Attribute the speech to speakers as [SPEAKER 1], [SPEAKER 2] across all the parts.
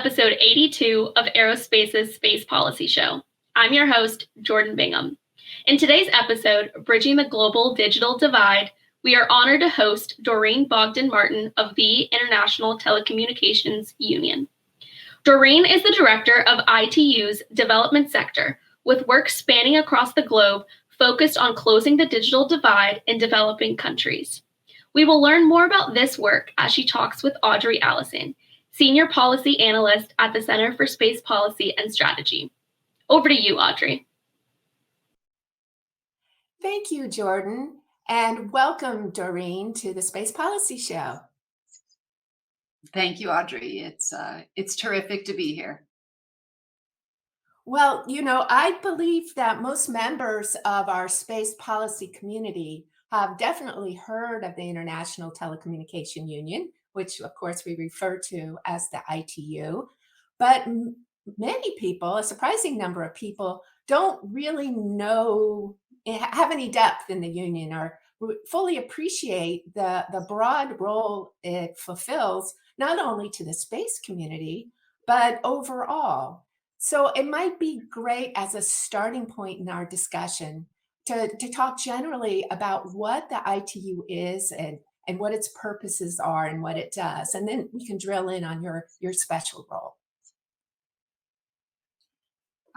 [SPEAKER 1] episode 82 of Aerospace's Space Policy Show. I'm your host, Jordan Bingham. In today's episode, Bridging the Global Digital Divide, we are honored to host Doreen Bogdan-Martin of the International Telecommunications Union. Doreen is the director of ITU's development sector, with work spanning across the globe focused on closing the digital divide in developing countries. We will learn more about this work as she talks with Audrey Allison, Senior Policy Analyst at the Center for Space Policy and Strategy. Over to you, Audrey.
[SPEAKER 2] Thank you, Jordan, and welcome, Doreen, to the Space Policy Show.
[SPEAKER 3] Thank you, Audrey. It's terrific to be here.
[SPEAKER 2] Well, I believe that most members of our space policy community have definitely heard of the International Telecommunication Union, which of course we refer to as the ITU. But many people, a surprising number of people, don't really have any depth in the union or fully appreciate the broad role it fulfills, not only to the space community, but overall. So it might be great as a starting point in our discussion to talk generally about what the ITU is and what its purposes are and what it does. And then we can drill in on your special role.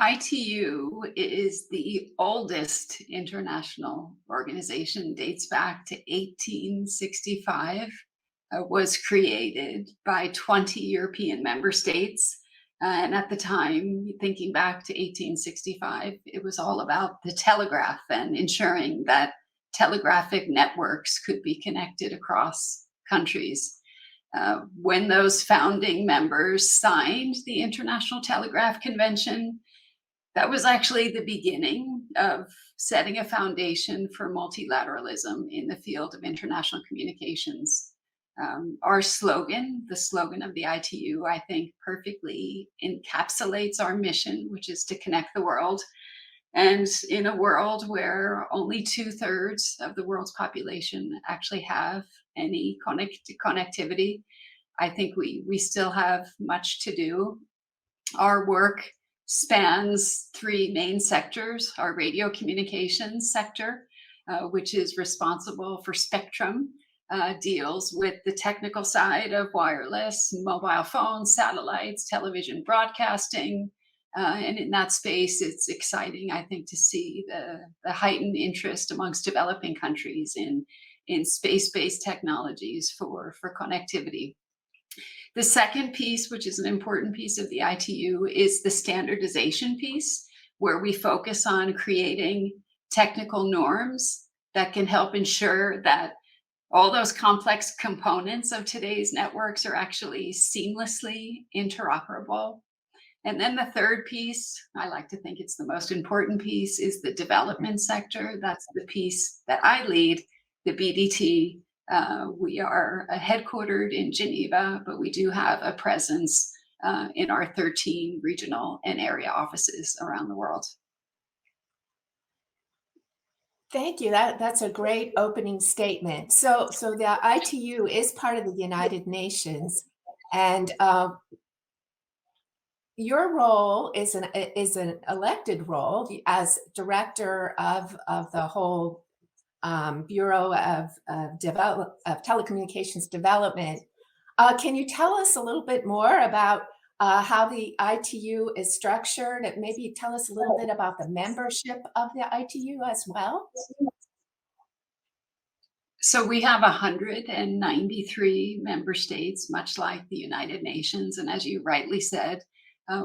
[SPEAKER 3] ITU is the oldest international organization, dates back to 1865, was created by 20 European member states. And at the time, thinking back to 1865, it was all about the telegraph and ensuring that telegraphic networks could be connected across countries. When those founding members signed the International Telegraph Convention, that was actually the beginning of setting a foundation for multilateralism in the field of international communications. Our slogan, the slogan of the ITU, I think perfectly encapsulates our mission, which is to connect the world. And in a world where only 2/3 of the world's population actually have any connectivity, I think we still have much to do. Our work spans three main sectors: our radio communications sector, which is responsible for spectrum, deals with the technical side of wireless, mobile phones, satellites, television broadcasting. And in that space, it's exciting, I think, to see the heightened interest amongst developing countries in space-based technologies for connectivity. The second piece, which is an important piece of the ITU, is the standardization piece, where we focus on creating technical norms that can help ensure that all those complex components of today's networks are actually seamlessly interoperable. And then the third piece, I like to think it's the most important piece, is the development sector. That's the piece that I lead, the BDT. We are headquartered in Geneva, but we do have a presence in our 13 regional and area offices around the world.
[SPEAKER 2] Thank you. That's a great opening statement. So the ITU is part of the United Nations, and your role is an elected role as director of the whole Bureau of Telecommunications Development. Can you tell us a little bit more about how the ITU is structured, and maybe tell us a little bit about the membership of the ITU as well?
[SPEAKER 3] So we have 193 member states, much like the United Nations. And as you rightly said,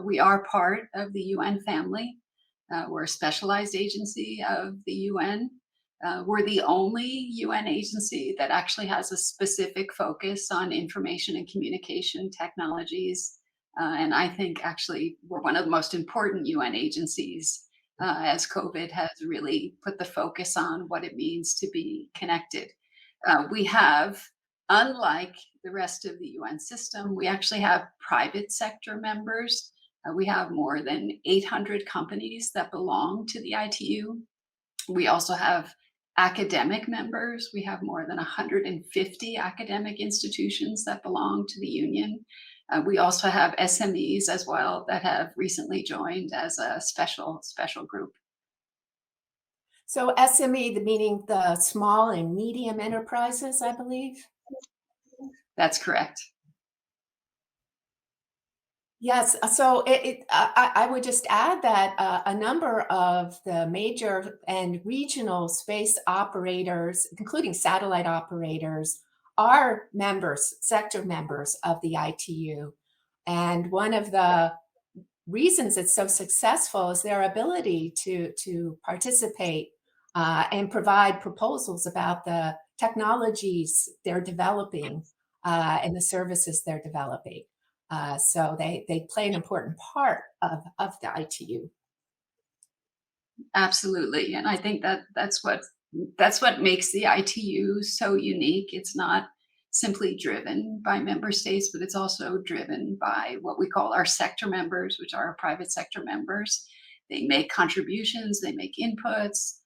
[SPEAKER 3] we are part of the UN family. We're a specialized agency of the UN. We're the only UN agency that actually has a specific focus on information and communication technologies. And I think actually we're one of the most important UN agencies as COVID has really put the focus on what it means to be connected. We have, unlike the rest of the UN system, we actually have private sector members. We have more than 800 companies that belong to the ITU. We also have academic members. We have more than 150 academic institutions that belong to the union. We also have SMEs as well that have recently joined as a special group.
[SPEAKER 2] So SME, the meaning the small and medium enterprises, I believe?
[SPEAKER 3] That's correct.
[SPEAKER 2] Yes, so I would just add that a number of the major and regional space operators, including satellite operators, are members, sector members of the ITU. And one of the reasons it's so successful is their ability to participate and provide proposals about the technologies they're developing and the services they're developing. So they play an important part of the ITU.
[SPEAKER 3] Absolutely, and I think that's what makes the ITU so unique. It's not simply driven by member states, but it's also driven by what we call our sector members, which are our private sector members. They make contributions, they make inputs,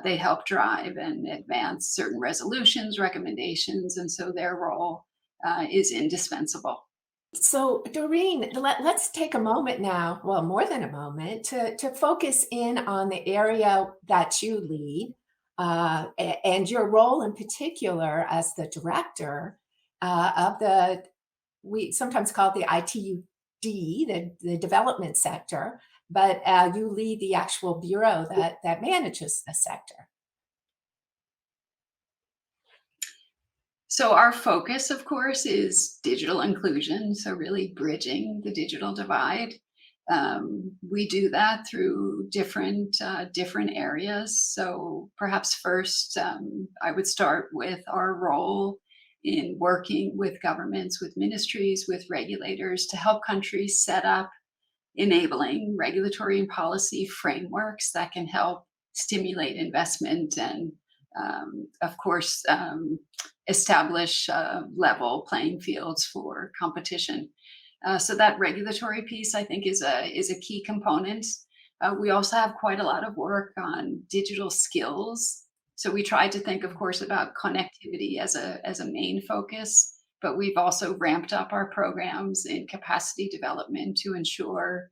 [SPEAKER 3] they help drive and advance certain resolutions, recommendations, and so their role is indispensable.
[SPEAKER 2] So, Doreen, let's take a moment now, well, more than a moment, to focus in on the area that you lead and your role in particular as the director of we sometimes call it the ITUD, the development sector, but you lead the actual bureau that manages the sector.
[SPEAKER 3] So our focus, of course, is digital inclusion. So really bridging the digital divide. We do that through different areas. So perhaps first, I would start with our role in working with governments, with ministries, with regulators to help countries set up enabling regulatory and policy frameworks that can help stimulate investment and, of course, establish level playing fields for competition. So that regulatory piece, I think, is a key component. We also have quite a lot of work on digital skills. So we tried to think, of course, about connectivity as a main focus, but we've also ramped up our programs in capacity development to ensure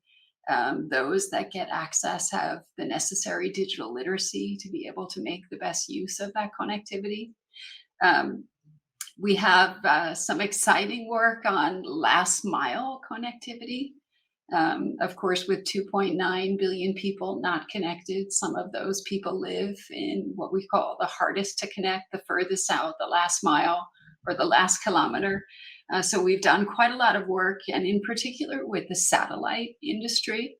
[SPEAKER 3] those that get access have the necessary digital literacy to be able to make the best use of that connectivity. We have some exciting work on last mile connectivity. Of course, with 2.9 billion people not connected, some of those people live in what we call the hardest to connect, the furthest out, the last mile or the last kilometer. So we've done quite a lot of work, and in particular with the satellite industry,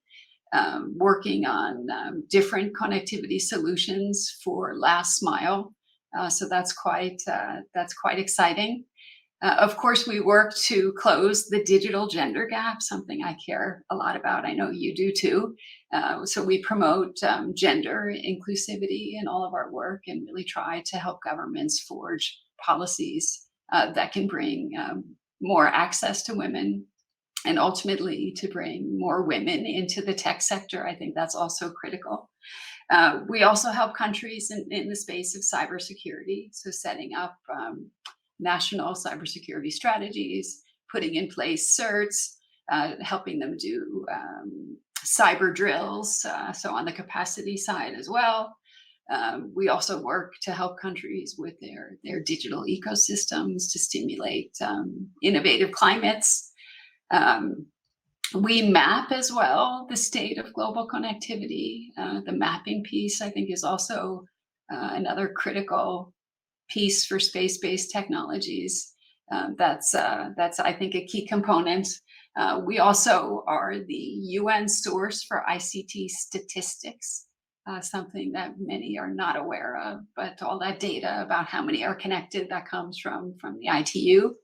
[SPEAKER 3] working on different connectivity solutions for last mile. So that's quite exciting. Of course, we work to close the digital gender gap, something I care a lot about. I know you do too. So we promote gender inclusivity in all of our work and really try to help governments forge policies that can bring more access to women and ultimately to bring more women into the tech sector. I think that's also critical. We also help countries in the space of cybersecurity, so setting up national cybersecurity strategies, putting in place certs, helping them do cyber drills, so on the capacity side as well. We also work to help countries with their digital ecosystems to stimulate innovative climates. We map as well the state of global connectivity. The mapping piece, I think, is also another critical piece for space-based technologies. That's I think, a key component. We also are the UN source for ICT statistics, something that many are not aware of, but all that data about how many are connected, that comes from the ITU.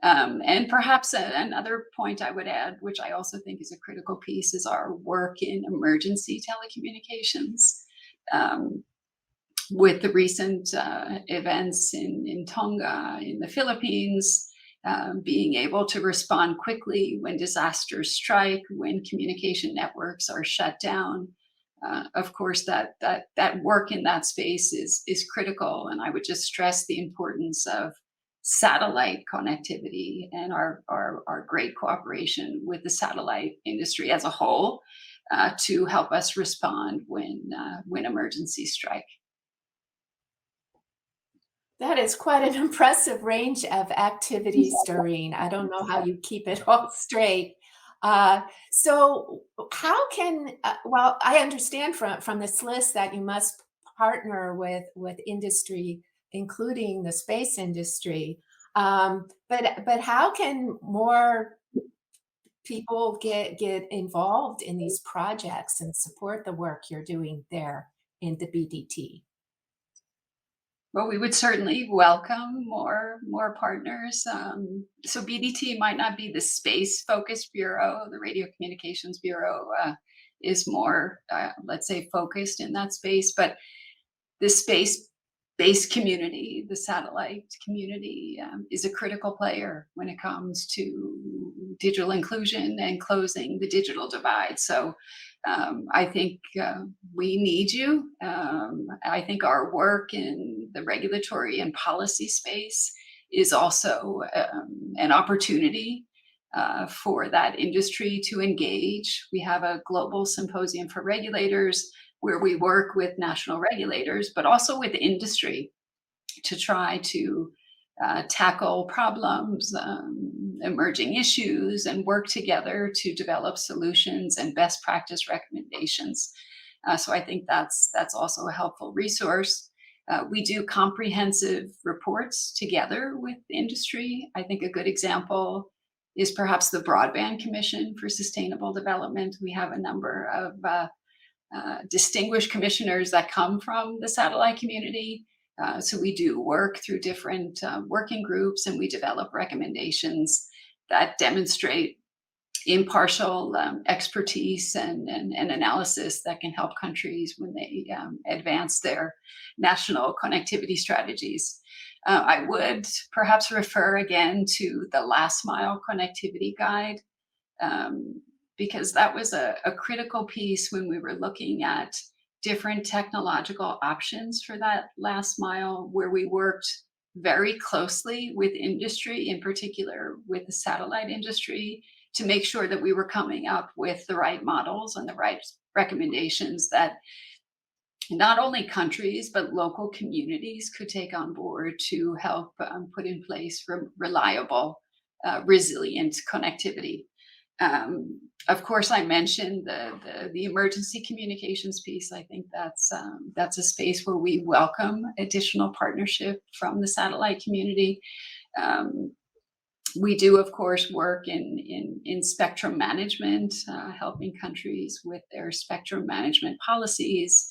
[SPEAKER 3] And perhaps another point I would add, which I also think is a critical piece, is our work in emergency telecommunications. With the recent events in Tonga, in the Philippines, being able to respond quickly when disasters strike, when communication networks are shut down. Of course, that work in that space is critical. And I would just stress the importance of satellite connectivity and our great cooperation with the satellite industry as a whole to help us respond when emergencies strike.
[SPEAKER 2] That is quite an impressive range of activities, Doreen. I don't know how you keep it all straight. So how can, well, I understand from this list that you must partner with industry, including the space industry. But how can more people get involved in these projects and support the work you're doing there in the BDT?
[SPEAKER 3] Well, we would certainly welcome more partners. So BDT might not be the space-focused bureau. The Radio Communications Bureau is more, let's say, focused in that space. But the space-based community, the satellite community, is a critical player when it comes to digital inclusion and closing the digital divide. So I think we need you. I think our work in the regulatory and policy space is also an opportunity for that industry to engage. We have a global symposium for regulators where we work with national regulators, but also with industry to try to tackle problems, emerging issues, and work together to develop solutions and best practice recommendations. So I think that's also a helpful resource. We do comprehensive reports together with industry. I think a good example is perhaps the Broadband Commission for Sustainable Development. We have a number of distinguished commissioners that come from the satellite community. So we do work through different working groups, and we develop recommendations that demonstrate impartial expertise and analysis that can help countries when they advance their national connectivity strategies. I would perhaps refer again to the last mile connectivity guide, because that was a critical piece when we were looking at different technological options for that last mile, where we worked very closely with industry, in particular with the satellite industry, to make sure that we were coming up with the right models and the right recommendations that not only countries, but local communities could take on board to help put in place reliable, resilient connectivity. Of course, I mentioned the emergency communications piece. I think that's a space where we welcome additional partnership from the satellite community. We do, of course, work in spectrum management, helping countries with their spectrum management policies.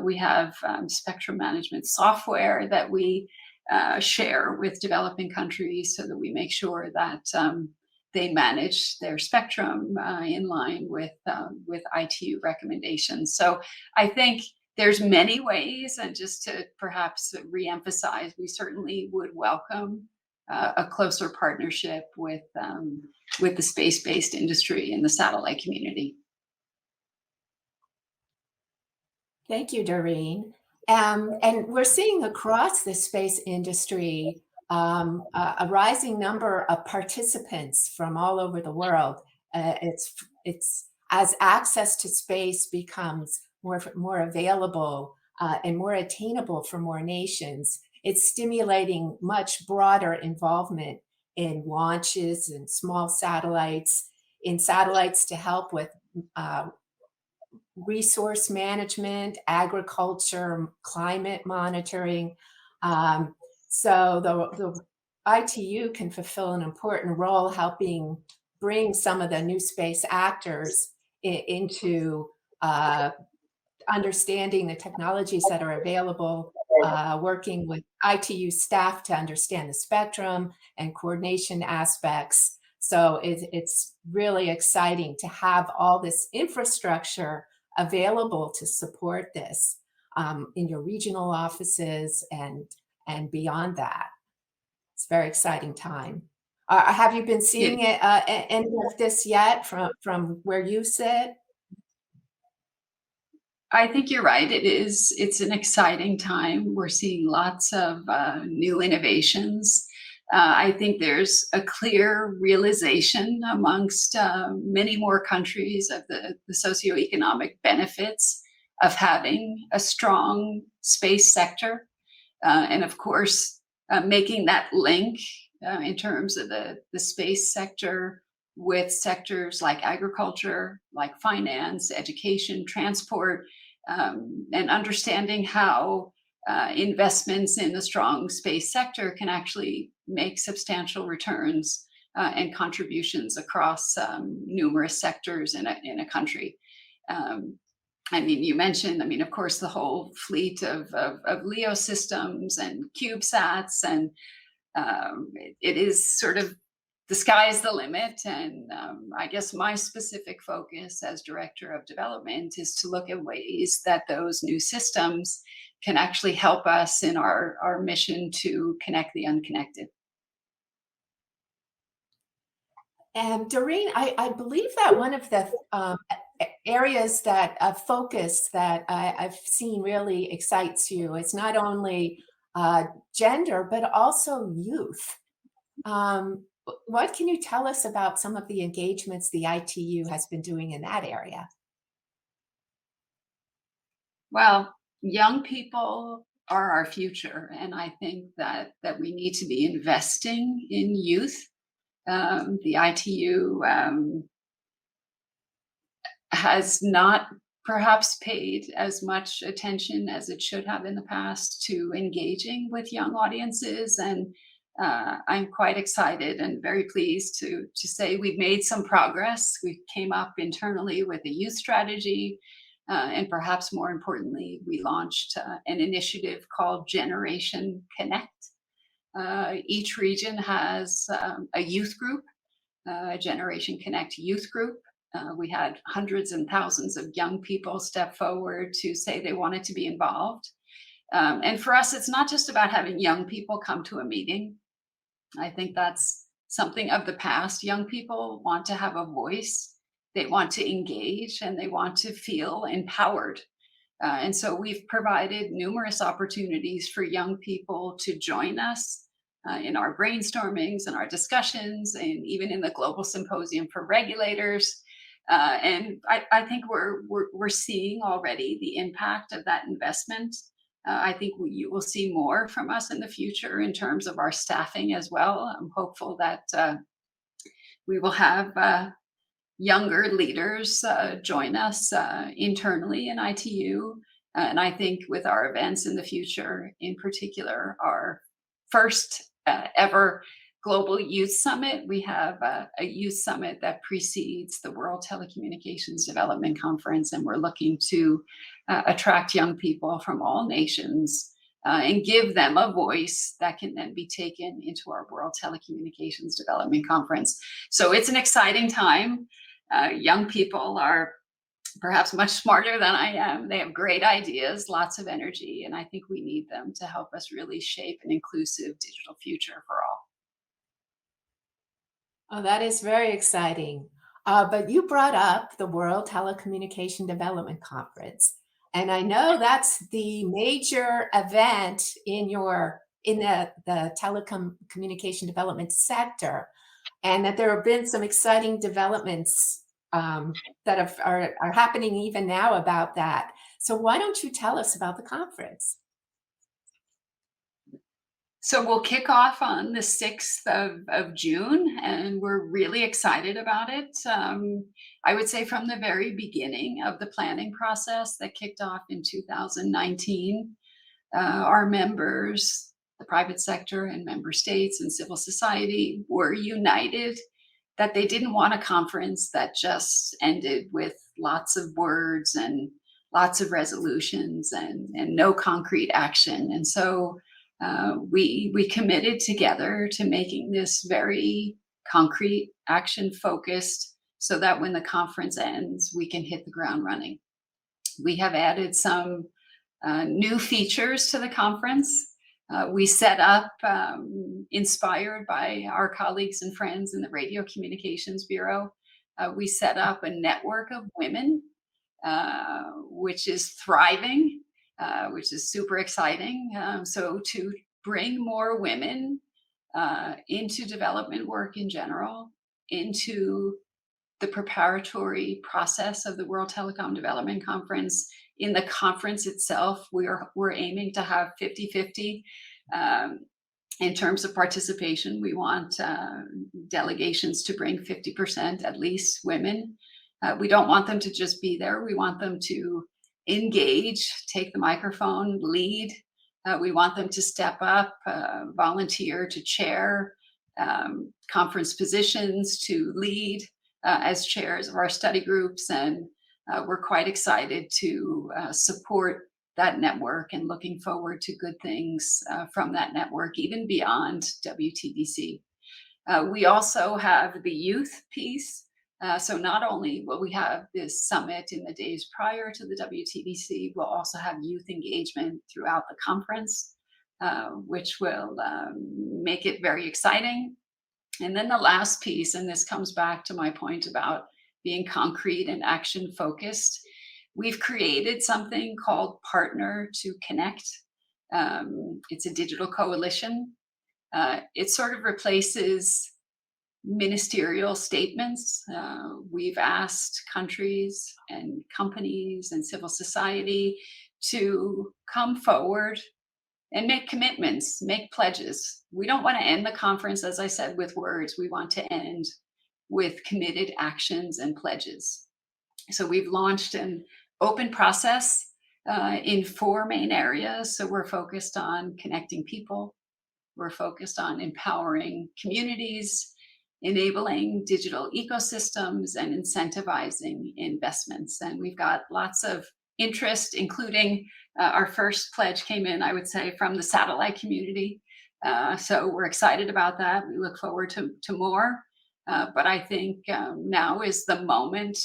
[SPEAKER 3] We have spectrum management software that we share with developing countries so that we make sure that they manage their spectrum in line with ITU recommendations. So I think there's many ways, and just to perhaps reemphasize, we certainly would welcome a closer partnership with the space-based industry and the satellite community.
[SPEAKER 2] Thank you, Doreen. And we're seeing across the space industry a rising number of participants from all over the world. It's as access to space becomes more available and more attainable for more nations, it's stimulating much broader involvement in launches and small satellites, in satellites to help with resource management, agriculture, climate monitoring. So the ITU can fulfill an important role helping bring some of the new space actors into understanding the technologies that are available, working with ITU staff to understand the spectrum and coordination aspects. So it's really exciting to have all this infrastructure available to support this in your regional offices and beyond that. It's a very exciting time. Have you been seeing any of this yet from where you sit?
[SPEAKER 3] I think you're right. It's an exciting time. We're seeing lots of new innovations. I think there's a clear realization amongst many more countries of the socioeconomic benefits of having a strong space sector. And of course, making that link in terms of the space sector with sectors like agriculture, like finance, education, transport, and understanding how investments in a strong space sector can actually make substantial returns and contributions across numerous sectors in a country. I mean, you mentioned, of course, the whole fleet of LEO systems and CubeSats, and it is sort of the sky's the limit. And I guess my specific focus as Director of Development is to look at ways that those new systems can actually help us in our mission to connect the unconnected.
[SPEAKER 2] And Doreen, I believe that one of the areas that of focus that I've seen really excites you is not only gender, but also youth. What can you tell us about some of the engagements the ITU has been doing in that area?
[SPEAKER 3] Well, young people are our future, and I think that we need to be investing in youth. The ITU has not perhaps paid as much attention as it should have in the past to engaging with young audiences, and I'm quite excited and very pleased to say we've made some progress. We came up internally with a youth strategy, and perhaps more importantly, we launched an initiative called Generation Connect. Each region has a youth group, a Generation Connect youth group. We had hundreds and thousands of young people step forward to say they wanted to be involved. And for us, it's not just about having young people come to a meeting. I think that's something of the past. Young people want to have a voice, they want to engage, and they want to feel empowered. And so we've provided numerous opportunities for young people to join us in our brainstormings and our discussions, and even in the Global Symposium for Regulators. And I think we're seeing already the impact of that investment. I think you will see more from us in the future in terms of our staffing as well. I'm hopeful that we will have younger leaders join us internally in ITU. And I think with our events in the future, in particular, our first ever Global Youth Summit, we have a youth summit that precedes the World Telecommunications Development Conference, and we're looking to attract young people from all nations and give them a voice that can then be taken into our World Telecommunications Development Conference. So it's an exciting time. Young people are perhaps much smarter than I am. They have great ideas, lots of energy, and I think we need them to help us really shape an inclusive digital future for all.
[SPEAKER 2] Oh, that is very exciting. But you brought up the World Telecommunication Development Conference, and I know that's the major event in the telecommunication development sector, and that there have been some exciting developments that are happening even now about that. So why don't you tell us about the conference?
[SPEAKER 3] So we'll kick off on the 6th of June, and we're really excited about it. I would say from the very beginning of the planning process that kicked off in 2019, our members, the private sector and member states and civil society were united that they didn't want a conference that just ended with lots of words and lots of resolutions and no concrete action. And so we committed together to making this very concrete, action focused, so that when the conference ends, we can hit the ground running. We have added some new features to the conference. We set up, inspired by our colleagues and friends in the Radio Communications Bureau, we set up a network of women, which is thriving, which is super exciting. So to bring more women into development work in general, into the preparatory process of the World Telecom Development Conference. In the conference itself, we're aiming to have 50-50 in terms of participation. We want delegations to bring 50% at least women. We don't want them to just be there. We want them to engage, take the microphone, lead. We want them to step up, volunteer to chair conference positions, to lead as chairs of our study groups. And we're quite excited to support that network and looking forward to good things from that network, even beyond WTDC. We also have the youth piece. So not only will we have this summit in the days prior to the WTDC, we'll also have youth engagement throughout the conference, which will make it very exciting. And then the last piece, and this comes back to my point about being concrete and action focused, we've created something called Partner to Connect. It's a digital coalition. It sort of replaces ministerial statements. We've asked countries and companies and civil society to come forward and make commitments, make pledges. We don't want to end the conference, as I said, with words. We want to end with committed actions and pledges. So we've launched an open process in 4 main areas. So we're focused on connecting people. We're focused on empowering communities, enabling digital ecosystems, and incentivizing investments. And we've got lots of interest, including our first pledge came in, I would say, from the satellite community. So we're excited about that. We look forward to more. But I think now is the moment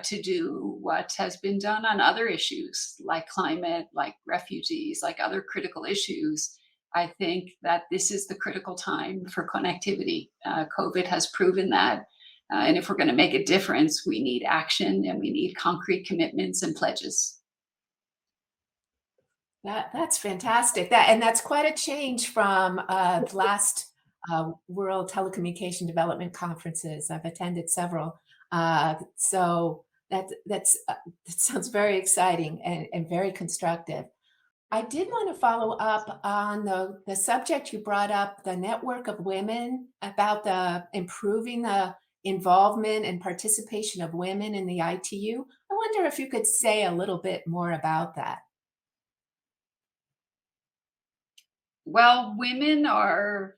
[SPEAKER 3] to do what has been done on other issues like climate, like refugees, like other critical issues. I think that this is the critical time for connectivity. COVID has proven that. And if we're going to make a difference, we need action and we need concrete commitments and pledges.
[SPEAKER 2] That's fantastic. That's quite a change from the last World Telecommunication Development Conferences. I've attended several. So that sounds very exciting and very constructive. I did want to follow up on the subject you brought up, the network of women, about the improving the involvement and participation of women in the ITU. I wonder if you could say a little bit more about that.
[SPEAKER 3] Well, women are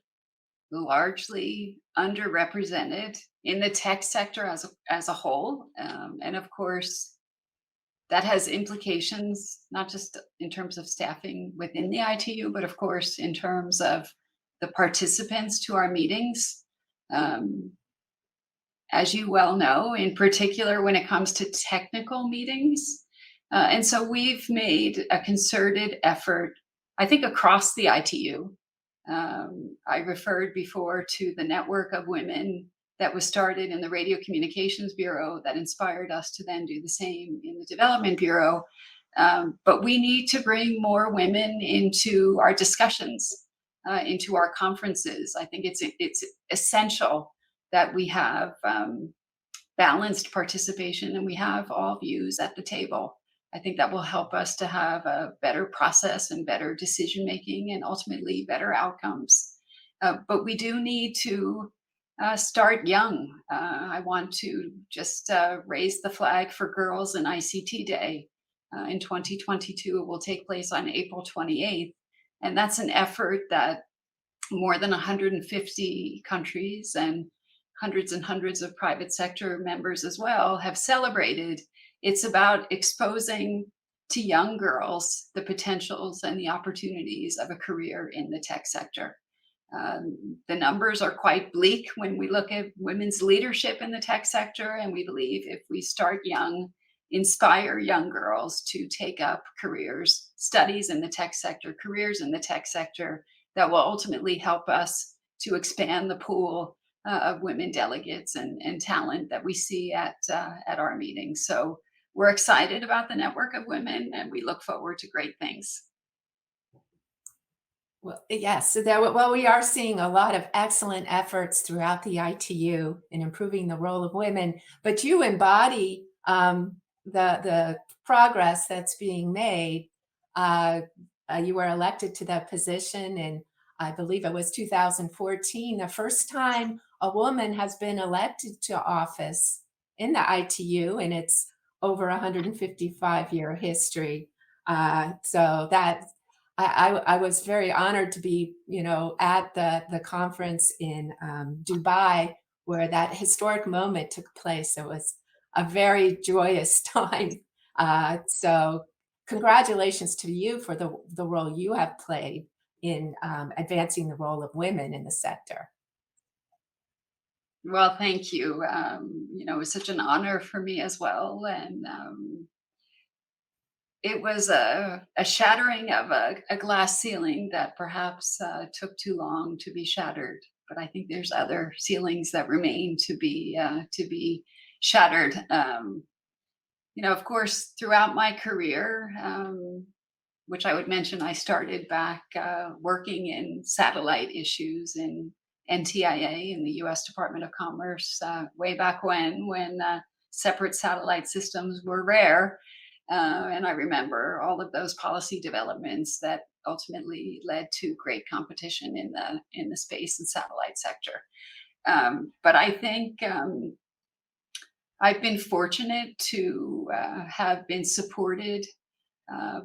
[SPEAKER 3] largely underrepresented in the tech sector as a whole. And of course, that has implications, not just in terms of staffing within the ITU, but of course, in terms of the participants to our meetings. As you well know, in particular, when it comes to technical meetings. And so we've made a concerted effort, I think, across the ITU. I referred before to the network of women that was started in the Radio Communications Bureau that inspired us to then do the same in the Development Bureau. But we need to bring more women into our discussions, into our conferences. I think it's essential that we have balanced participation and we have all views at the table. I think that will help us to have a better process and better decision making and ultimately better outcomes. But we do need to start young. I want to just raise the flag for Girls in ICT Day. In 2022, it will take place on April 28th. And that's an effort that more than 150 countries and hundreds of private sector members as well have celebrated. It's about exposing to young girls the potentials and the opportunities of a career in the tech sector. The numbers are quite bleak when we look at women's leadership in the tech sector, and we believe if we start young, inspire young girls to take up careers, studies in the tech sector, careers in the tech sector, that will ultimately help us to expand the pool of women delegates and talent that we see at our meetings. So we're excited about the network of women and we look forward to great things.
[SPEAKER 2] Well, yes. So well, we are seeing a lot of excellent efforts throughout the ITU in improving the role of women, but you embody the progress that's being made. Uh, you were elected to that position, and I believe it was 2014, the first time a woman has been elected to office in the ITU, and it's over 155-year history. So that I was very honored to be, at the conference in Dubai where that historic moment took place. It was a very joyous time. So congratulations to you for the role you have played in advancing the role of women in the sector.
[SPEAKER 3] Well, thank you. It was such an honor for me as well. And it was a shattering of a glass ceiling that perhaps took too long to be shattered. But I think there's other ceilings that remain to be shattered. Of course, throughout my career, which I would mention, I started back working in satellite issues in NTIA in the U.S. Department of Commerce way back when separate satellite systems were rare. And I remember all of those policy developments that ultimately led to great competition in the space and satellite sector. But I think I've been fortunate to have been supported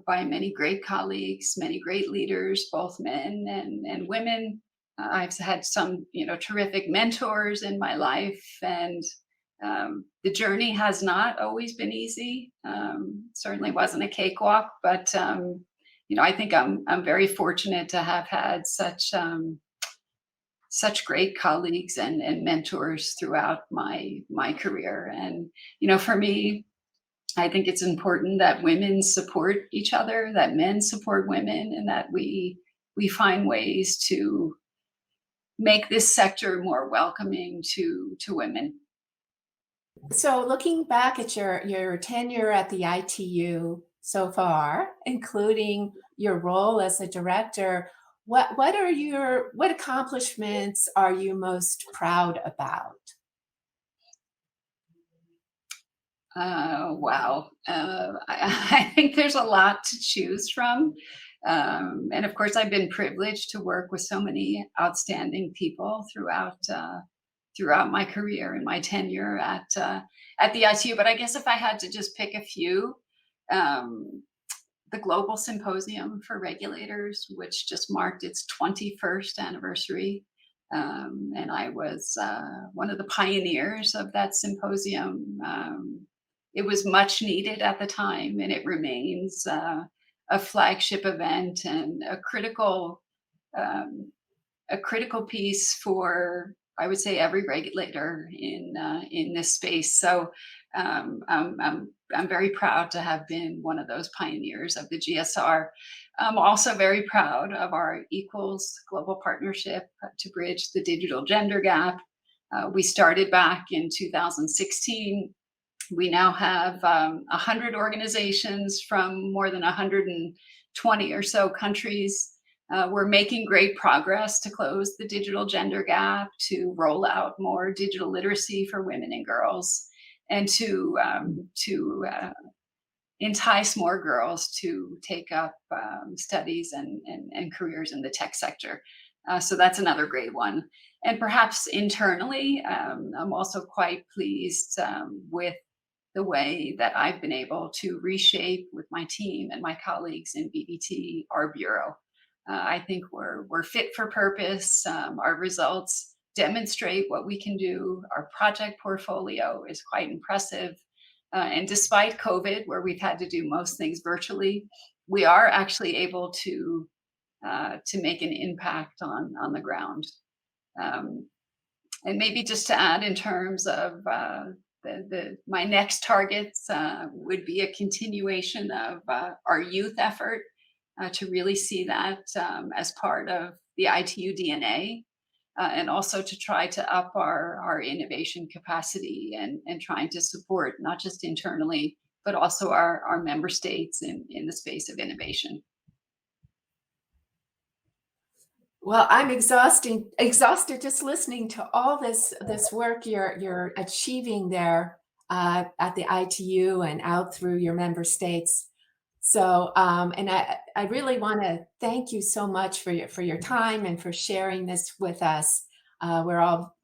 [SPEAKER 3] by many great colleagues, many great leaders, both men and women. I've had some, terrific mentors in my life, and the journey has not always been easy. Certainly wasn't a cakewalk, but I think I'm very fortunate to have had such great colleagues and mentors throughout my career. And for me, I think it's important that women support each other, that men support women, and that we find ways to make this sector more welcoming to women.
[SPEAKER 2] So looking back at your tenure at the ITU so far, including your role as a director, what accomplishments are you most proud about?
[SPEAKER 3] Wow. I think there's a lot to choose from. And of course, I've been privileged to work with so many outstanding people throughout my career and my tenure at the ITU. But I guess if I had to just pick a few, um, the Global Symposium for Regulators, which just marked its 21st anniversary. And I was one of the pioneers of that symposium. It was much needed at the time, and it remains a flagship event and um, a critical piece for, I would say, every regulator in this space. So I'm very proud to have been one of those pioneers of the GSR. I'm also very proud of our Equals Global Partnership to bridge the digital gender gap. We started back in 2016. We now have 100 organizations from more than 120 or so countries. We're making great progress to close the digital gender gap, to roll out more digital literacy for women and girls, and to entice more girls to take up studies and careers in the tech sector. So that's another great one. And perhaps internally, I'm also quite pleased with the way that I've been able to reshape with my team and my colleagues in BBT our bureau. I think we're fit for purpose. Our results demonstrate what we can do. Our project portfolio is quite impressive. And despite COVID, where we've had to do most things virtually, we are actually able to make an impact on the ground. And maybe just to add in terms of my next targets would be a continuation of our youth effort to really see that as part of the ITU DNA, and also to try to up our innovation capacity and trying to support not just internally, but also our member states in the space of innovation.
[SPEAKER 2] Well, I'm exhausted just listening to all this work you're achieving there at the ITU and out through your member states. So, and I really want to thank you so much for your time and for sharing this with us. We're all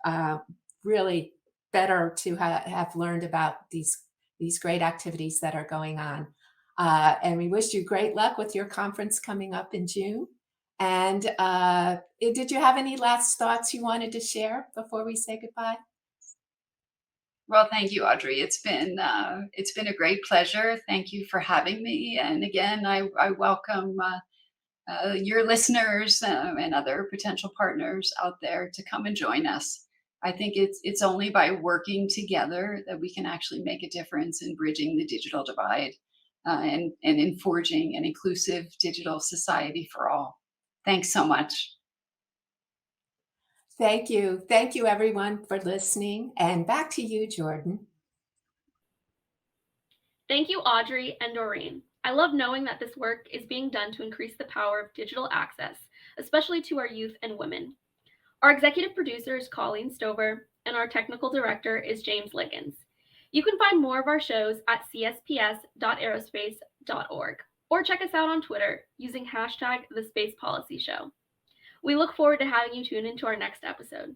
[SPEAKER 2] really better to have learned about these great activities that are going on. And we wish you great luck with your conference coming up in June. And did you have any last thoughts you wanted to share before we say goodbye?
[SPEAKER 3] Well, thank you, Audrey. It's been a great pleasure. Thank you for having me. And again, I welcome your listeners and other potential partners out there to come and join us. I think it's only by working together that we can actually make a difference in bridging the digital divide and in forging an inclusive digital society for all. Thanks so much.
[SPEAKER 2] Thank you. Thank you, everyone, for listening. And back to you, Jordan.
[SPEAKER 1] Thank you, Audrey and Doreen. I love knowing that this work is being done to increase the power of digital access, especially to our youth and women. Our executive producer is Colleen Stover, and our technical director is James Liggins. You can find more of our shows at csps.aerospace.org or check us out on Twitter using #TheSpacePolicyShow. We look forward to having you tune into our next episode.